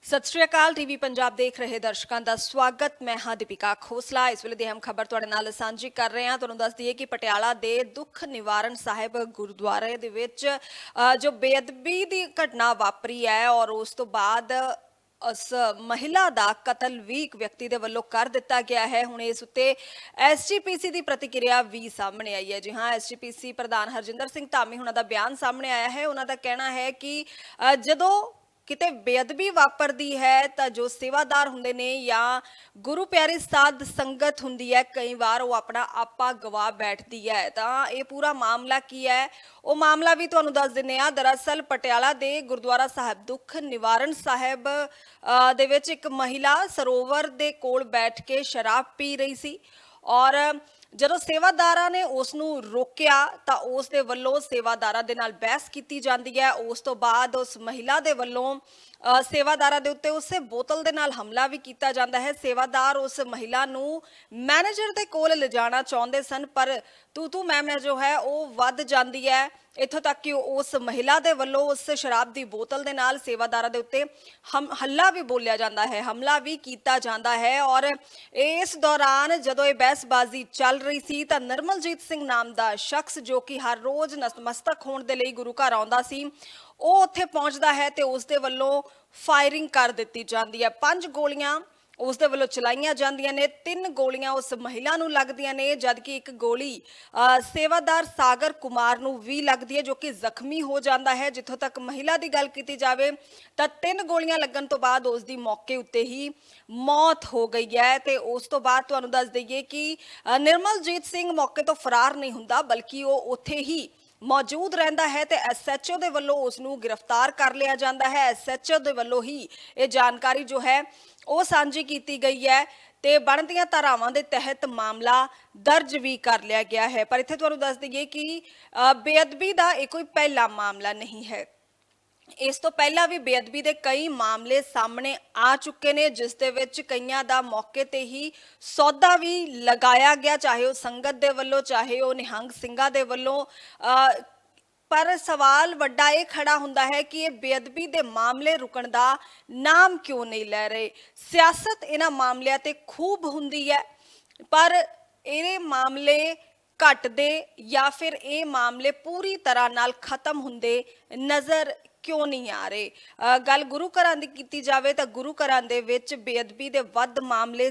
सत श्री अकाल टीवी पंजाब देख रहे दर्शकों का स्वागत। मैं हाँ दीपिका खोसला। इस वे दी अहम खबर तुहाडे नाल सांझी कर रहे हैं। तुहानूं दस दईए कि पटियाला दे दुख निवारण साहिब गुरुद्वारे दे विच जो बेअदबी की घटना वापरी है और उस तो बाद उस महिला का कतल भी एक व्यक्ति के वलों कर दिता गया है। हुण इस उत्ते SGPC की प्रतिक्रिया भी सामने आई है। जी हाँ, SGPC प्रधान हरजिंदर सिंह धामी हुणां दा बयान सामने आया है। उन्हां दा कहना है कि जदों किते बेअदबी वापरदी है तो जो सेवादार हुंदे ने या गुरु प्यारी साध संगत हुंदी है, कई बार वो अपना आपा गवा बैठती है। तो ये पूरा मामला की है, वो मामला भी तुहानूं दस दिंदे आ। दरअसल पटियाला दे गुरुद्वारा साहिब दुख निवारण साहिब दे विच एक महिला सरोवर दे कोल बैठ के शराब पी रही सी और ਜਦੋਂ सेवादारा ने उसनू रोकिया तो उस दे वल्लों सेवादारा दे नाल बहस की जाती है। उस तो बाद उस महिला दे वल्लों सेवादारा दे उत्ते उसे बोतल दे नाल हमला भी किया जाता है। सेवादार उस महिला नू मैनेजर दे कोल ले जाना चाहते सन, पर तू मैं जो है वो वध जाती है। इत्थों तक कि उस महिला दे वल्लों उस शराब की बोतल दे नाल सेवादारा दे उत्ते हल्ला भी बोलिया जाता है, हमला भी किया जाता है। और इस दौरान जदों ये बहसबाजी चल रही सी तो निर्मलजीत सिंह नाम का शख्स जो कि हर रोज़ नतमस्तक होने के लिए गुरु घर आउंदा सी, वो उत्थे पहुंचता है तो उसके वल्लों फायरिंग कर दी जाती है। 5 गोलियां उसके वल्लों चलाइया जांदियां ने, 3 गोलियां उस महिला नूं लगदियां ने, जबकि एक गोली सेवादार सागर कुमार नूं भी लगदी है जो कि जख्मी हो जाता है। जिथों तक महिला की गल की जाए तो 3 गोलियां लगन तो बाद उसकी मौके उत्ते ही मौत हो गई है। तो उस तो बाद तुहानूं दस दईए कि निर्मलजीत सिंह मौके तो फरार नहीं हुंदा, बल्कि वो उत्थे ही मौजूद रहता है। तो SHO के वलों उसनू गिरफ्तार कर लिया जाता है। SHO के वलों ही ये जानकारी जो है वो सांझी की गई है तो बनदियां धारावां के तहत मामला दर्ज भी कर लिया गया है। पर इत्थे तुहानूं दस दईए कि बेअदबी का यह कोई पहला मामला नहीं है। इस तो पहला भी बेअदबी के कई मामले सामने आ चुके हैं, जिस दे विच कईयां दा मौके ते ही सौदा भी लगाया गया, चाहे वह संगत दे वल्लों चाहे वह निहंग सिंघां दे वल्लों। पर सवाल वड्डा ये खड़ा हुंदा है कि ये बेअदबी के मामले रुकण दा नाम क्यों नहीं लै रहे। सियासत इन्हां मामलिਆਂ ते खूब हुंदी है, पर ये मामले घटदे या फिर ये मामले पूरी तरह नाल खत्म हुंदे नज़र क्यों नहीं आ रहे। गल गुरु घरां दी कीती जावे तां गुरु घरां दे विच बेअदबी दे वध मामले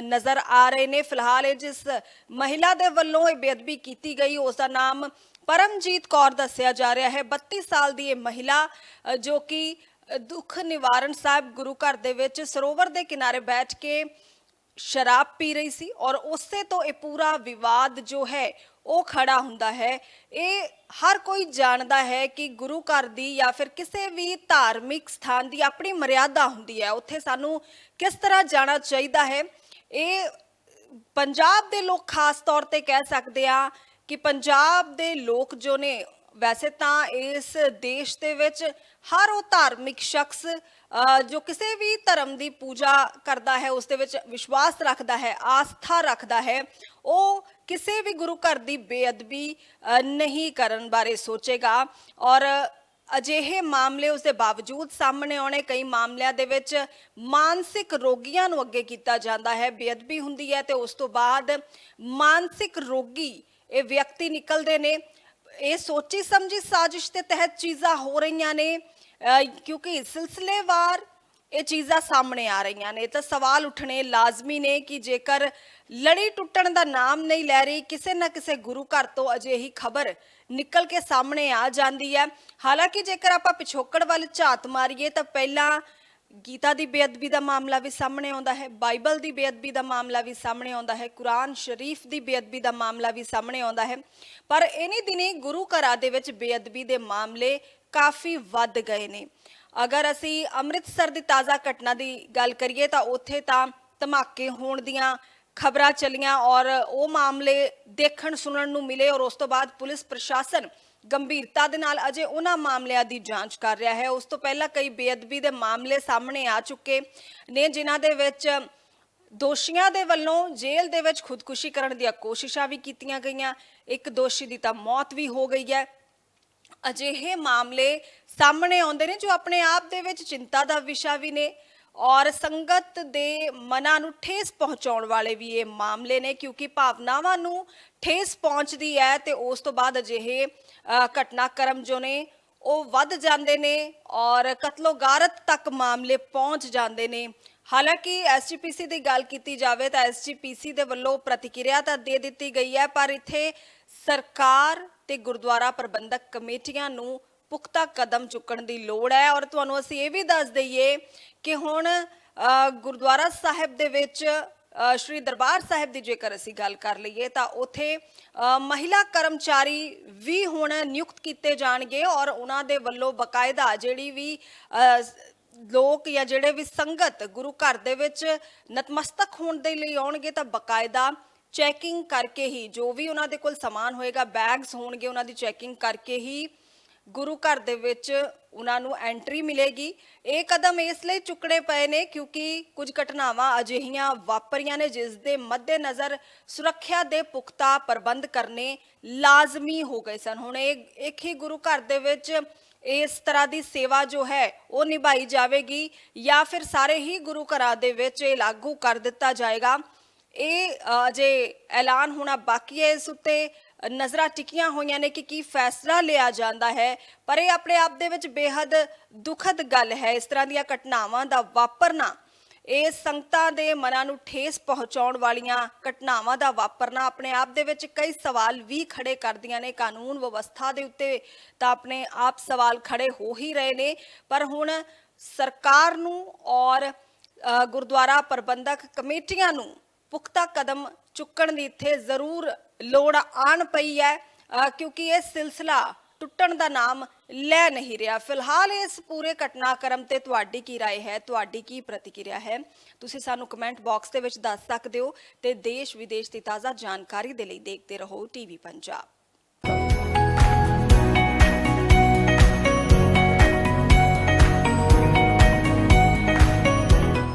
नज़र आ रहे ने। फिलहाल ये जिस महिला दे वल्लों ये बेअदबी कीती गई उसका नाम परमजीत कौर दस्सिया जा रहा है। 32 साल की ये महिला जो कि दुख निवारण साहिब गुरु घर दे विच सरोवर के किनारे बैठ के शराब पी रही सी और उससे तो ये पूरा विवाद जो है वो खड़ा हुंदा है। ये हर कोई जानता है कि गुरु घर दी या फिर किसी भी धार्मिक स्थान की अपनी मर्यादा हुंदी है, उत्थे सानू किस तरह जाना चाहिए है। ये पंजाब दे लोग खास तौर पर कह सकते हैं कि पंजाब दे लोग जो ने वैसे तो इस देश दे विच हर वो धार्मिक शख्स जो किसी भी धर्म की पूजा करता है उस दे विच विश्वास रखता है, आस्था रखता है, वो किसी भी गुरु घर की बेअदबी नहीं करन बारे सोचेगा। और अजिहे मामले उसके बावजूद सामने आने, कई मामलों दे विच मानसिक रोगियां नूं अगे कीता जाता है। बेअदबी हुंदी है तो उस तो बाद मानसिक रोगी ये व्यक्ति निकलते ने। ये सोची समझी साजिश के तहत चीज़ां हो रही ने, क्योंकि सिलसिलेवार ये चीज़ां सामने आ रही ने तो सवाल उठने लाजमी ने कि जेकर लड़ी टुटण का नाम नहीं लै रही, किसी न किसी गुरु घर तो अजिही खबर निकल के सामने आ जाती है। हालांकि जेकर आपां पिछोकड़ वाल झात मारीए तो पहला गीता की बेअदबी का मामला भी सामने आता है, बाइबल की बेअदबी का मामला भी सामने आता है, कुरान शरीफ की बेअदबी का मामला भी सामने आता है। पर इन्हीं दिनी गुरु घरां दे विच बेअदबी के मामले काफ़ी वध गए ने। अगर असी अमृतसर की ताज़ा घटना की गल करिए तो उत्थे तां धमाके होण दियां खबरां चलियां और वो मामले देखण सुनण नूं मिले और उस तो बाद पुलिस प्रशासन गंभीरता दे नाल अजे उन्हां मामलिਆਂ ਦੀ ਜਾਂਚ कर रहा है। उस तो पहला कई बेअदबी के मामले सामने आ चुके ने, जिन्हां दे विच दोषियों के वलों जेल दे विच खुदकुशी करन दी कोशिशां भी कीतियां गईयां। एक दोषी की तां मौत भी हो गई है ਅਜਿਹੇ ਮਾਮਲੇ ਸਾਹਮਣੇ ਆਉਂਦੇ ਨੇ ਜੋ ਆਪਣੇ ਆਪ ਦੇ ਵਿੱਚ ਚਿੰਤਾ ਦਾ ਵਿਸ਼ਾ ਵੀ ਨੇ ਔਰ ਸੰਗਤ ਦੇ ਮਨਾਂ ਨੂੰ ਠੇਸ ਪਹੁੰਚਾਉਣ ਵਾਲੇ ਵੀ ਇਹ ਮਾਮਲੇ ਨੇ, ਕਿਉਂਕਿ ਭਾਵਨਾਵਾਂ ਨੂੰ ਠੇਸ ਪਹੁੰਚਦੀ ਹੈ ਤੇ ਉਸ ਤੋਂ ਬਾਅਦ ਅਜਿਹੇ ਘਟਨਾਕ੍ਰਮ ਜੋ ਨੇ ਉਹ ਵੱਧ ਜਾਂਦੇ ਨੇ ਔਰ ਕਤਲੋਗਾਰਤ ਤੱਕ ਮਾਮਲੇ ਪਹੁੰਚ ਜਾਂਦੇ ਨੇ। ਹਾਲਾਂਕਿ ਐਸਜੀਪੀਸੀ ਦੀ ਗੱਲ ਕੀਤੀ ਜਾਵੇ ਤਾਂ ਐਸਜੀਪੀਸੀ ਦੇ ਵੱਲੋਂ ਪ੍ਰਤੀਕਿਰਿਆ ਤਾਂ ਦੇ ਦਿੱਤੀ ਗਈ ਹੈ, ਪਰ ਇੱਥੇ ਸਰਕਾਰ ਤੇ ਗੁਰਦੁਆਰਾ ਪ੍ਰਬੰਧਕ ਕਮੇਟੀਆਂ ਨੂੰ ਪੁਖਤਾ ਕਦਮ ਚੁੱਕਣ ਦੀ ਲੋੜ ਹੈ। ਔਰ ਤੁਹਾਨੂੰ ਅਸੀਂ ਇਹ ਵੀ ਦੱਸ ਦਈਏ ਕਿ ਹੁਣ ਗੁਰਦੁਆਰਾ ਸਾਹਿਬ ਦੇ ਵਿੱਚ ਸ਼੍ਰੀ ਦਰਬਾਰ ਸਾਹਿਬ ਦੀ ਜੇਕਰ ਅਸੀਂ ਗੱਲ ਕਰ ਲਈਏ ਤਾਂ ਉੱਥੇ ਮਹਿਲਾ ਕਰਮਚਾਰੀ ਵੀ ਹੁਣ ਨਿਯੁਕਤ ਕੀਤੇ ਜਾਣਗੇ ਔਰ ਉਹਨਾਂ ਦੇ ਵੱਲੋਂ ਬਕਾਇਦਾ ਜਿਹੜੀ ਵੀ ਲੋਕ ਜਾਂ ਜਿਹੜੇ ਵੀ ਸੰਗਤ ਗੁਰੂ ਘਰ ਦੇ ਵਿੱਚ ਨਤਮਸਤਕ ਹੋਣ ਦੇ ਲਈ ਆਉਣਗੇ ਤਾਂ ਬਕਾਇਦਾ ਚੈਕਿੰਗ ਕਰਕੇ ਹੀ, ਜੋ ਵੀ ਉਹਨਾਂ ਦੇ ਕੋਲ ਸਮਾਨ ਹੋਏਗਾ, ਬੈਗਸ ਹੋਣਗੇ, ਉਹਨਾਂ ਦੀ ਚੈਕਿੰਗ ਕਰਕੇ ਹੀ ਗੁਰੂ ਘਰ ਦੇ ਵਿੱਚ ਉਹਨਾਂ ਨੂੰ ਐਂਟਰੀ ਮਿਲੇਗੀ। ਇਹ ਕਦਮ ਇਸ ਲਈ ਚੁੱਕਣੇ ਪਏ ਨੇ ਕਿਉਂਕਿ ਕੁਝ ਘਟਨਾਵਾਂ ਅਜਿਹੀਆਂ ਵਾਪਰੀਆਂ ਨੇ ਜਿਸ ਦੇ ਮੱਦੇਨਜ਼ਰ ਸੁਰੱਖਿਆ ਦੇ ਪੁਖਤਾ ਪ੍ਰਬੰਧ ਕਰਨੇ ਲਾਜ਼ਮੀ ਹੋ ਗਏ ਸਨ। ਹੁਣ ਇੱਕ ਹੀ ਗੁਰੂ ਘਰ ਦੇ ਵਿੱਚ ਇਸ ਤਰ੍ਹਾਂ ਦੀ ਸੇਵਾ ਜੋ ਹੈ ਉਹ ਨਿਭਾਈ ਜਾਵੇਗੀ ਜਾਂ ਫਿਰ ਸਾਰੇ ਹੀ ਗੁਰੂ ਘਰਾਂ ਦੇ ਵਿੱਚ ਇਹ ਲਾਗੂ ਕਰ ਦਿੱਤਾ ਜਾਏਗਾ, ਇਹ ਅਜੇ ਐਲਾਨ ਹੋਣਾ ਬਾਕੀ ਹੈ। ਇਸ ਉੱਤੇ ਨਜ਼ਰਾਂ ਟਿਕੀਆਂ ਹੋਈਆਂ ਨੇ ਕਿ ਕੀ ਫੈਸਲਾ ਲਿਆ ਜਾਂਦਾ ਹੈ, ਪਰ ਇਹ ਆਪਣੇ ਆਪ ਦੇ ਵਿੱਚ ਬੇਹੱਦ ਦੁਖਦ ਗੱਲ ਹੈ। ਇਸ ਤਰ੍ਹਾਂ ਦੀਆਂ ਘਟਨਾਵਾਂ ਦਾ ਵਾਪਰਨਾ, ਇਹ ਸੰਗਤਾਂ ਦੇ ਮਨਾਂ ਨੂੰ ਠੇਸ ਪਹੁੰਚਾਉਣ ਵਾਲੀਆਂ ਘਟਨਾਵਾਂ ਦਾ ਵਾਪਰਨਾ ਆਪਣੇ ਆਪ ਦੇ ਵਿੱਚ ਕਈ ਸਵਾਲ ਵੀ ਖੜੇ ਕਰਦੀਆਂ ਨੇ। ਕਾਨੂੰਨ ਵਿਵਸਥਾ ਦੇ ਉੱਤੇ ਤਾਂ ਆਪਣੇ ਆਪ ਸਵਾਲ ਖੜੇ ਹੋ ਹੀ ਰਹੇ ਨੇ, ਪਰ ਹੁਣ ਸਰਕਾਰ ਨੂੰ ਔਰ ਗੁਰਦੁਆਰਾ ਪ੍ਰਬੰਧਕ ਕਮੇਟੀਆਂ ਨੂੰ ਪੁਖਤਾ ਕਦਮ ਚੁੱਕਣ ਦੀ ਇੱਥੇ ਜ਼ਰੂਰ ਲੋੜ ਆਣ ਪਈ ਹੈ ਕਿਉਂਕਿ ਇਹ ਸਿਲਸਿਲਾ ਟੁੱਟਣ ਦਾ ਨਾਮ ਲੈ ਨਹੀਂ ਰਿਹਾ। ਫਿਲਹਾਲ ਇਸ ਪੂਰੇ ਘਟਨਾਕ੍ਰਮ ਤੇ ਤੁਹਾਡੀ ਕੀ ਰਾਏ ਹੈ, ਤੁਹਾਡੀ ਕੀ ਪ੍ਰਤੀਕਿਰਿਆ ਹੈ, ਤੁਸੀਂ ਸਾਨੂੰ ਕਮੈਂਟ ਬਾਕਸ ਦੇ ਵਿੱਚ ਦੱਸ ਸਕਦੇ ਹੋ ਤੇ ਦੇਸ਼ ਵਿਦੇਸ਼ ਦੀ ਤਾਜ਼ਾ ਜਾਣਕਾਰੀ ਦੇ ਲਈ ਦੇਖਦੇ ਰਹੋ ਟੀਵੀ ਪੰਜਾਬ।